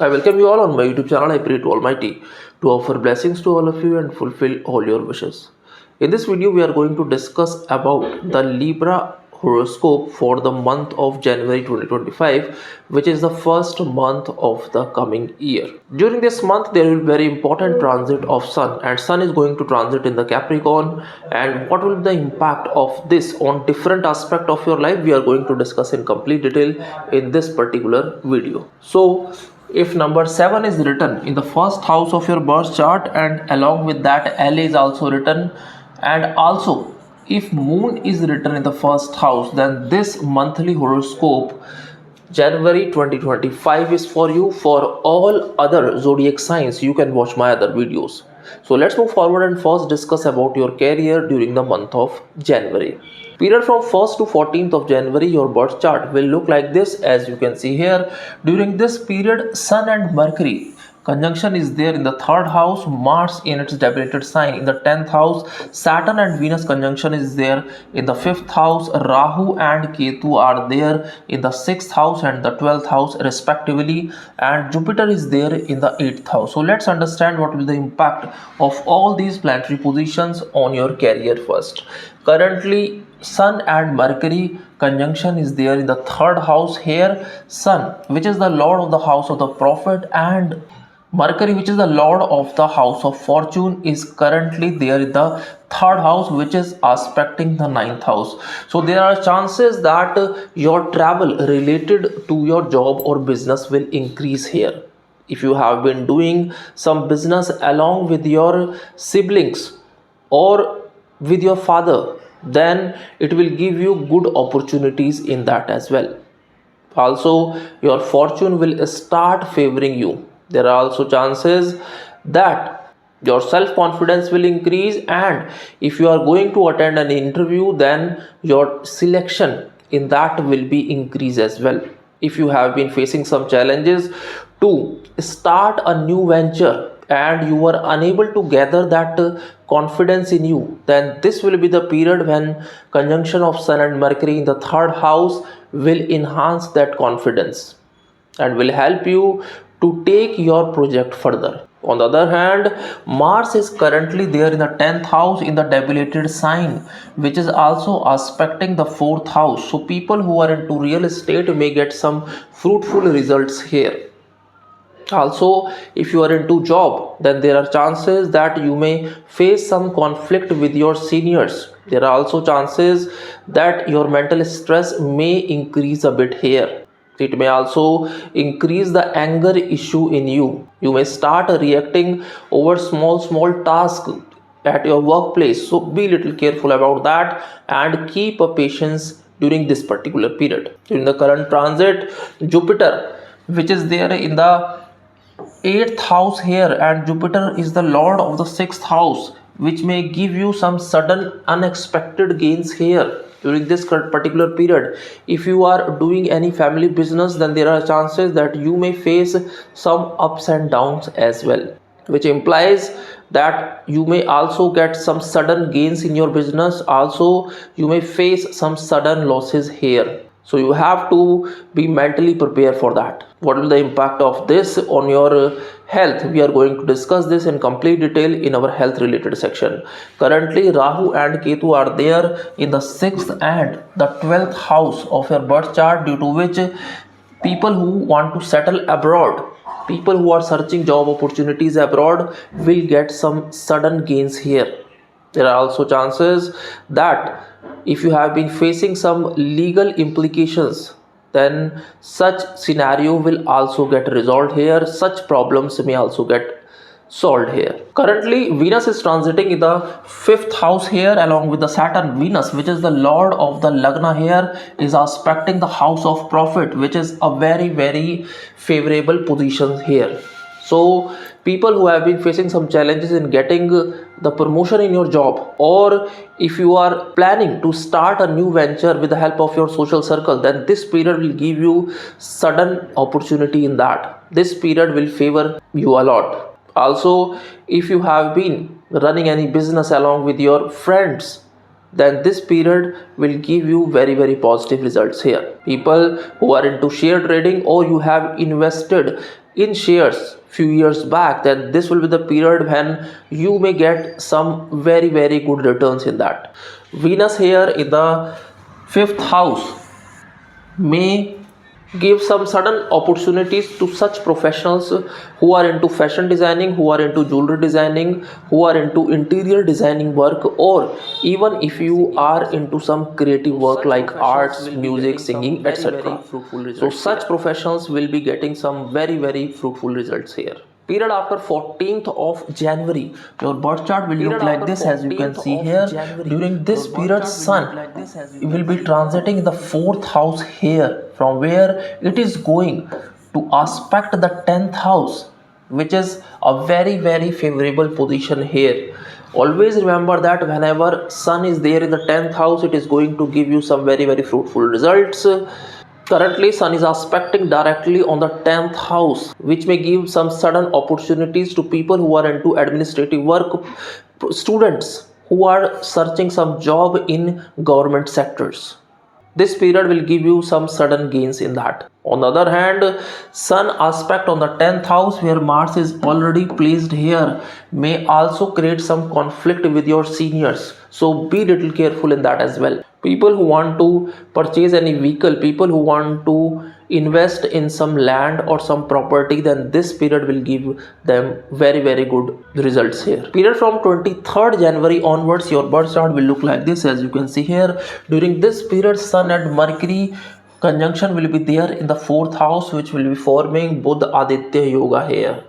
I welcome you all on my YouTube channel. I pray to Almighty to offer blessings to all of you and fulfill all your wishes. In this video, we are going to discuss about the Libra horoscope for the month of January 2025, which is the first month of the coming year. During this month, there will be very important transit of Sun, and Sun is going to transit in the Capricorn. And what will be the impact of this on different aspect of your life? We are going to discuss in complete detail in this particular video. So if number 7 is written in the first house of your birth chart, and along with that L is also written, and also if moon is written in the first house, then this monthly horoscope January 2025 is for you. For all other zodiac signs, you can watch my other videos. So let's move forward and first discuss about your career during the month of January. Period from 1st to 14th of January, your birth chart will look like this, as you can see here. During this period, Sun and Mercury conjunction is there in the third house, Mars in its debilitated sign in the 10th house, Saturn and Venus conjunction is there in the 5th house, Rahu and Ketu are there in the 6th house and the 12th house respectively, and Jupiter is there in the 8th house. So let's understand what will the impact of all these planetary positions on your career first. Currently, Sun and Mercury conjunction is there in the third house here. Sun, which is the lord of the house of the prophet, and Mercury, which is the lord of the house of fortune, is currently there in the third house, which is aspecting the ninth house. So there are chances that your travel related to your job or business will increase here. If you have been doing some business along with your siblings or with your father, then it will give you good opportunities in that as well. Also, your fortune will start favoring you. There are also chances that your self-confidence will increase, and if you are going to attend an interview, then your selection in that will be increased as well. If you have been facing some challenges to start a new venture and you are unable to gather that confidence in you, then this will be the period when conjunction of Sun and Mercury in the third house will enhance that confidence and will help you to take your project further. On the other hand, Mars is currently there in the 10th house in the debilitated sign, which is also aspecting the 4th house. So people who are into real estate may get some fruitful results here. Also, if you are into job, then there are chances that you may face some conflict with your seniors. There are also chances that your mental stress may increase a bit here. It may also increase the anger issue in you. You may start reacting over small tasks at your workplace. So be little careful about that and keep a patience during this particular period. During the current transit, Jupiter, which is there in the 8th house here, and Jupiter is the lord of the 6th house, which may give you some sudden unexpected gains here during this particular period. If you are doing any family business, then there are chances that you may face some ups and downs as well, which implies that you may also get some sudden gains in your business. Also, you may face some sudden losses here. So you have to be mentally prepared for that. What will the impact of this on your health? We are going to discuss this in complete detail in our health related section. Currently, Rahu and Ketu are there in the 6th and the 12th house of your birth chart, due to which people who want to settle abroad, people who are searching job opportunities abroad, will get some sudden gains here. There are also chances that if you have been facing some legal implications, then such scenario will also get resolved here. Such problems may also get solved here. Currently, Venus is transiting in the 5th house here along with the Saturn. Venus, which is the lord of the lagna here, is aspecting the house of profit, which is a very favorable position here. So people who have been facing some challenges in getting the promotion in your job, or if you are planning to start a new venture with the help of your social circle, then this period will give you sudden opportunity in that. This period will favor you a lot. Also, if you have been running any business along with your friends, then this period will give you very positive results here. People who are into share trading, or you have invested in shares few years back, then this will be the period when you may get some very good returns in that. Venus here in the fifth house may give some sudden opportunities to such professionals who are into fashion designing, who are into jewelry designing, who are into interior designing work, or even if you are into some creative work like arts, music, singing, etc. So such professionals will be getting some very fruitful results here. Period after 14th of January, your birth chart will look like this, as you can see here. During this period, Sun will be transiting in the fourth house here, from where it is going to aspect the 10th house, which is a very favorable position here. Always remember that whenever Sun is there in the 10th house, it is going to give you some very fruitful results. Currently, Sun is aspecting directly on the 10th house, which may give some sudden opportunities to people who are into administrative work, students who are searching some job in government sectors. This period will give you some sudden gains in that. On the other hand, Sun aspect on the 10th house, where Mars is already placed here, may also create some conflict with your seniors. So be little careful in that as well. People who want to purchase any vehicle, people who want to invest in some land or some property, then this period will give them very good results here. Period from 23rd January onwards, your birth chart will look like this, as you can see here. During this period, Sun and Mercury conjunction will be there in the fourth house, which will be forming Buddha Aditya Yoga here.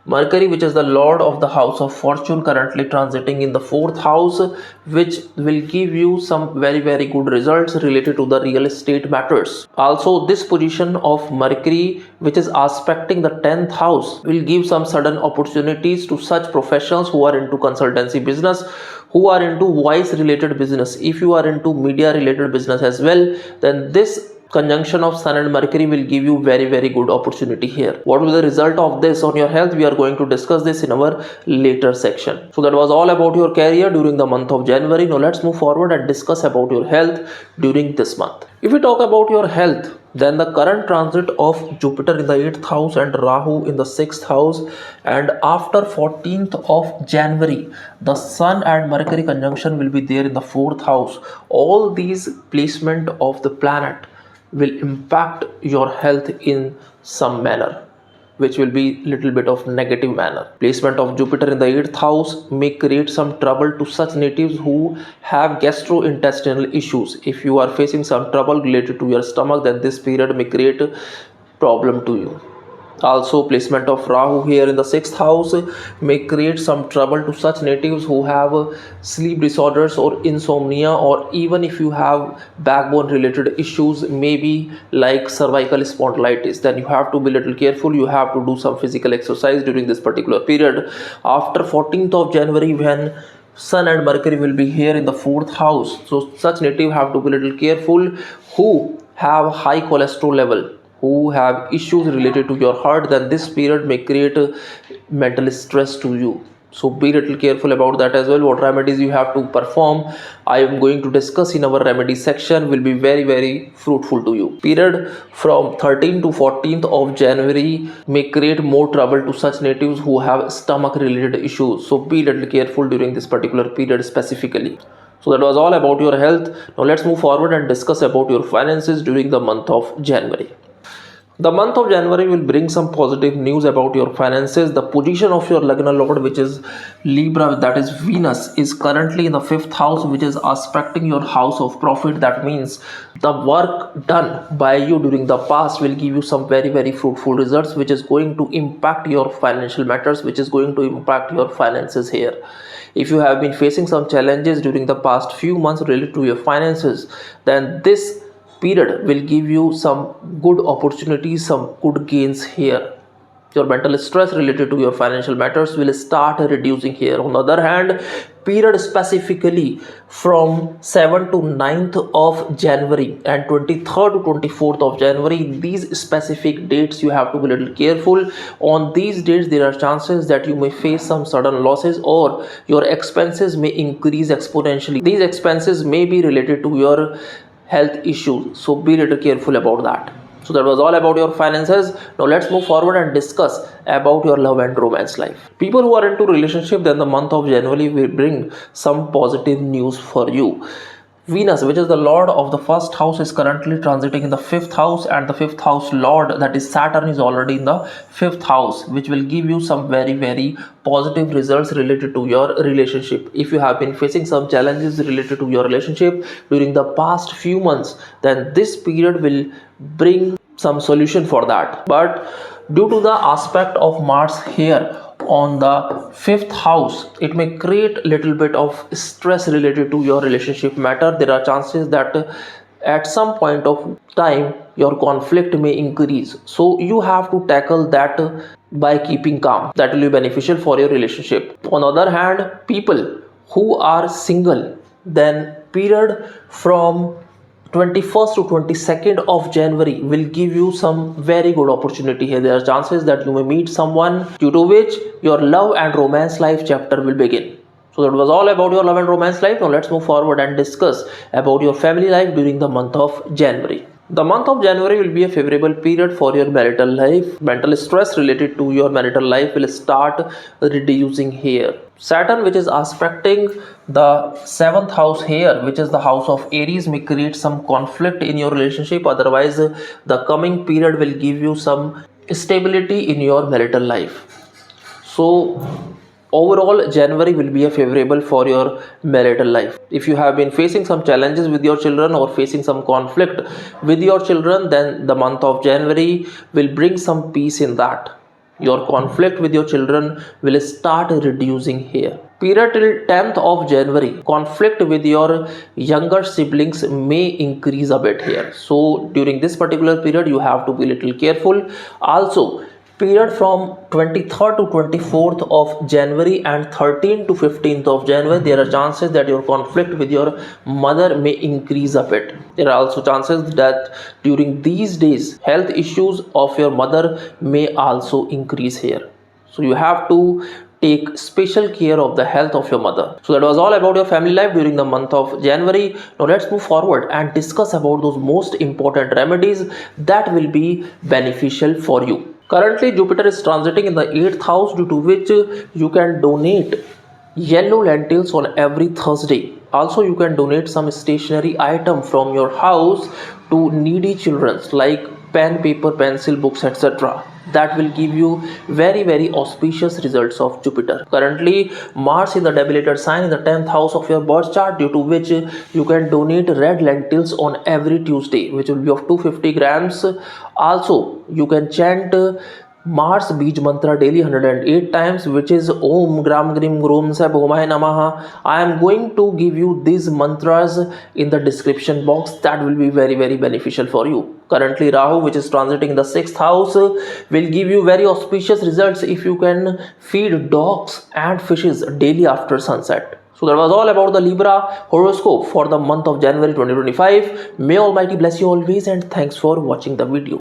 Mercury, which is the lord of the house of fortune, currently transiting in the fourth house, which will give you some very good results related to the real estate matters. Also, this position of Mercury, which is aspecting the 10th house, will give some sudden opportunities to such professionals who are into consultancy business, who are into voice related business. If you are into media related business as well, then this conjunction of Sun and Mercury will give you very good opportunity here. What will be the result of this on your health? We are going to discuss this in our later section. So that was all about your career during the month of January. Now let's move forward and discuss about your health during this month. If we talk about your health, then the current transit of Jupiter in the 8th house and Rahu in the 6th house, and after 14th of January, the Sun and Mercury conjunction will be there in the 4th house. All these placement of the planet will impact your health in some manner, which will be little bit of negative manner. Placement of Jupiter in the 8th house may create some trouble to such natives who have gastrointestinal issues. If you are facing some trouble related to your stomach, then this period may create a problem to you. Also, placement of Rahu here in the 6th house may create some trouble to such natives who have sleep disorders or insomnia, or even if you have backbone related issues, maybe like cervical spondylitis, then you have to be little careful. You have to do some physical exercise during this particular period. After 14th of January, when Sun and Mercury will be here in the 4th house, so such native have to be little careful who have high cholesterol level, who have issues related to your heart, then this period may create a mental stress to you. So be little careful about that as well. What remedies you have to perform, I am going to discuss in our remedy section, will be very fruitful to you. Period from 13th to 14th of January may create more trouble to such natives who have stomach related issues. So be little careful during this particular period specifically. So that was all about your health. Now let's move forward and discuss about your finances during the month of January. The month of January will bring some positive news about your finances. The position of your lagna lord, which is Libra, that is Venus, is currently in the 5th house, which is aspecting your house of profit. That means the work done by you during the past will give you some very fruitful results, which is going to impact your financial matters, which is going to impact your finances here. If you have been facing some challenges during the past few months related to your finances, then this period will give you some good opportunities, some good gains here. Your mental stress related to your financial matters will start reducing here. On the other hand, period specifically from 7th to 9th of January and 23rd to 24th of January, these specific dates you have to be a little careful. On these dates, there are chances that you may face some sudden losses, or your expenses may increase exponentially. These expenses may be related to your health issues, so be little careful about that. So that was all about your finances. Now let's move forward and discuss about your love and romance life. People who are into relationship, then the month of January will bring some positive news for you. Venus, which is the lord of the first house, is currently transiting in the fifth house, and the fifth house lord, that is Saturn, is already in the fifth house, which will give you some very positive results related to your relationship. If you have been facing some challenges related to your relationship during the past few months, then this period will bring some solution for that. But due to the aspect of Mars here on the fifth house, it may create little bit of stress related to your relationship matter. There are chances that at some point of time your conflict may increase, so you have to tackle that by keeping calm. That will be beneficial for your relationship. On the other hand, people who are single, then period from 21st to 22nd of January will give you some very good opportunity here. There are chances that you may meet someone due to which your love and romance life chapter will begin. So that was all about your love and romance life. Now let's move forward and discuss about your family life during the month of January. The month of January will be a favorable period for your marital life. Mental stress related to your marital life will start reducing here. Saturn, which is aspecting the seventh house here, which is the house of Aries, may create some conflict in your relationship. Otherwise, the coming period will give you some stability in your marital life. So overall, January will be a favorable for your marital life. If you have been facing some challenges with your children or facing some conflict with your children, then the month of January will bring some peace in that. Your conflict with your children will start reducing here. Period till 10th of January, conflict with your younger siblings may increase a bit here. So during this particular period, you have to be a little careful. Also, period from 23rd to 24th of January and 13th to 15th of January, there are chances that your conflict with your mother may increase a bit. There are also chances that during these days, health issues of your mother may also increase here. So you have to take special care of the health of your mother. So that was all about your family life during the month of January. Now let's move forward and discuss about those most important remedies that will be beneficial for you. Currently, Jupiter is transiting in the 8th house, due to which you can donate yellow lentils on every Thursday. Also, you can donate some stationery item from your house to needy children like pen, paper, pencil, books, etc. That will give you very auspicious results of Jupiter. Currently, Mars in the debilitated sign in the 10th house of your birth chart, due to which you can donate red lentils on every Tuesday, which will be of 250 grams. Also, you can chant Mars Beej Mantra daily 108 times, which is Om Gram Grim Grom Sabhomaya Namaha. I am going to give you these mantras in the description box. That will be very beneficial for you. Currently, Rahu, which is transiting in the 6th house, will give you very auspicious results if you can feed dogs and fishes daily after sunset. So that was all about the Libra horoscope for the month of January 2025. May Almighty bless you always, and thanks for watching the video.